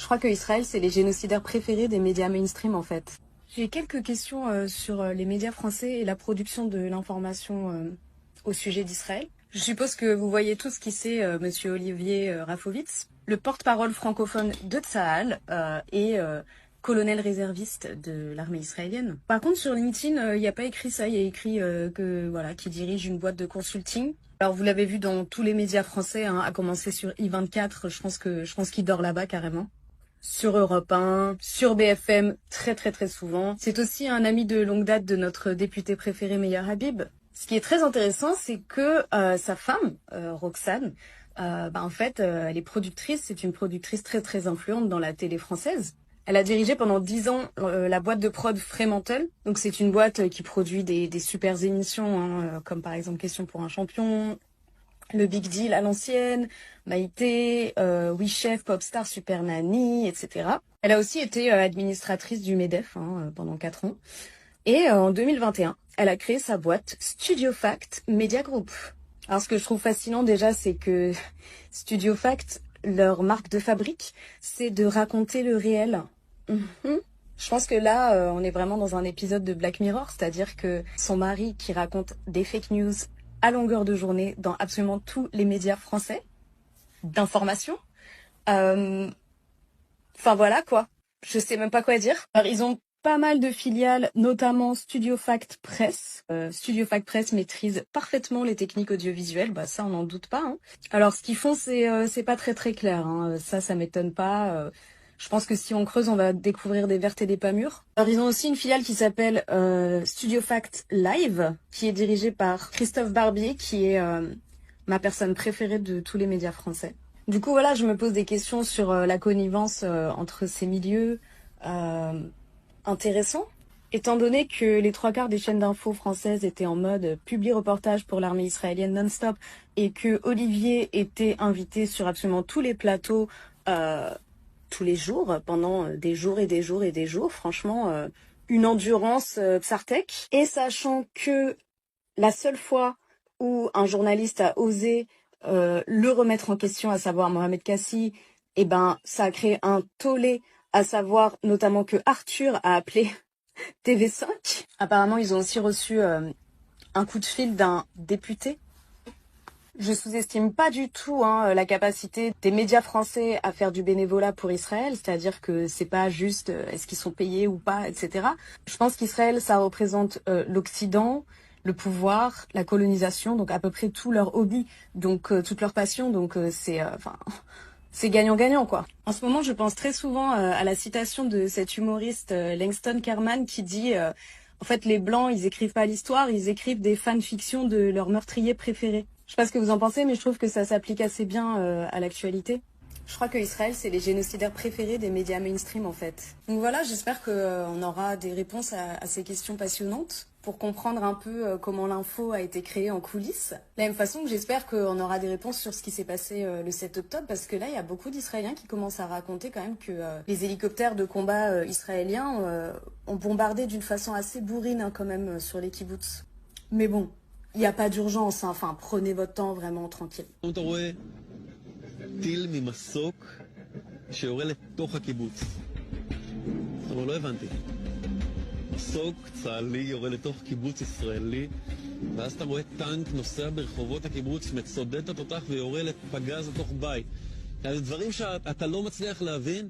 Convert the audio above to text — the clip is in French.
Je crois que Israël, c'est les génocidaires préférés des médias mainstream en fait. J'ai quelques questions sur les médias français et la production de l'information au sujet d'Israël. Je suppose que vous voyez tous qui c'est Monsieur Olivier Rafovitz, le porte-parole francophone de Tsahal et colonel réserviste de l'armée israélienne. Par contre, sur LinkedIn, il n'y a pas écrit ça. Il y a écrit que voilà, qu'il dirige une boîte de consulting. Alors vous l'avez vu dans tous les médias français, hein, à commencer sur I24. Je pense qu'il dort là-bas carrément. Sur Europe 1, sur BFM, très souvent. C'est aussi un ami de longue date de notre député préféré Meir Habib. Ce qui est très intéressant, c'est que sa femme, Roxane, en fait, elle est productrice. C'est une productrice très influente dans la télé française. Elle a dirigé pendant 10 ans la boîte de prod Fremantle. Donc c'est une boîte qui produit des super émissions, hein, comme par exemple Question pour un champion, Le Big Deal à l'ancienne, Maïté, Oui Chef, Popstar, Super Nanny, etc. Elle a aussi été administratrice du MEDEF pendant 4 ans. Et en 2021, elle a créé sa boîte Studio Fact Media Group. Alors ce que je trouve fascinant déjà, c'est que Studio Fact, leur marque de fabrique, c'est de raconter le réel. Je pense que là, on est vraiment dans un épisode de Black Mirror, c'est-à-dire que son mari qui raconte des fake news à longueur de journée dans absolument tous les médias français d'information. Enfin voilà quoi, je sais même pas quoi dire. Alors ils ont pas mal de filiales, notamment Studio Fact Press. Studio Fact Press maîtrise parfaitement les techniques audiovisuelles, bah ça on n'en doute pas. Hein. Alors ce qu'ils font c'est pas très clair, hein. Ça m'étonne pas. Je pense que si on creuse, on va découvrir des vertes et des pas mûres. Alors ils ont aussi une filiale qui s'appelle Studio Fact Live, qui est dirigée par Christophe Barbier, qui est ma personne préférée de tous les médias français. Du coup voilà, je me pose des questions sur la connivence entre ces milieux intéressants. Étant donné que les 3/4 des chaînes d'infos françaises étaient en mode publi-reportage pour l'armée israélienne non-stop et que Olivier était invité sur absolument tous les plateaux tous les jours, pendant des jours et des jours et des jours, franchement, une endurance Psartek. Et sachant que la seule fois où un journaliste a osé le remettre en question, à savoir Mohamed Kassi, eh ben, ça a créé un tollé, à savoir notamment que Arthur a appelé TV5. Apparemment, ils ont aussi reçu un coup de fil d'un député. Je sous-estime pas du tout la capacité des médias français à faire du bénévolat pour Israël, c'est-à-dire que c'est pas juste est-ce qu'ils sont payés ou pas, etc. Je pense qu'Israël, ça représente l'Occident, le pouvoir, la colonisation, donc à peu près tout leur hobby, donc toute leur passion, donc c'est gagnant-gagnant quoi. En ce moment, je pense très souvent à la citation de cet humoriste Langston Kerman qui dit en fait les blancs, ils écrivent pas l'histoire, ils écrivent des fanfictions de leurs meurtriers préférés. Je sais pas ce que vous en pensez, mais je trouve que ça s'applique assez bien à l'actualité. Je crois que Israël, c'est les génocidaires préférés des médias mainstream en fait. Donc voilà, j'espère qu'on aura des réponses à ces questions passionnantes pour comprendre un peu comment l'info a été créée en coulisses. De la même façon que j'espère qu'on aura des réponses sur ce qui s'est passé le 7 octobre, parce que là, il y a beaucoup d'Israéliens qui commencent à raconter quand même que les hélicoptères de combat israéliens ont bombardé d'une façon assez bourrine quand même sur les kibboutz. Mais bon, il n'y a pas d'urgence, hein. Enfin, prenez votre temps vraiment tranquille. טיל ממסוק שיורה לתוך הקיבוץ. אבל לא הבנתי. מסוק צה"לי יורה לתוך קיבוץ ישראלי, ואז אתה רואה טנק נוסע ברחובות הקיבוץ, מצודד את התותח ויורה לפגז לתוך בית. זה דברים שאתה לא מצליח להבין.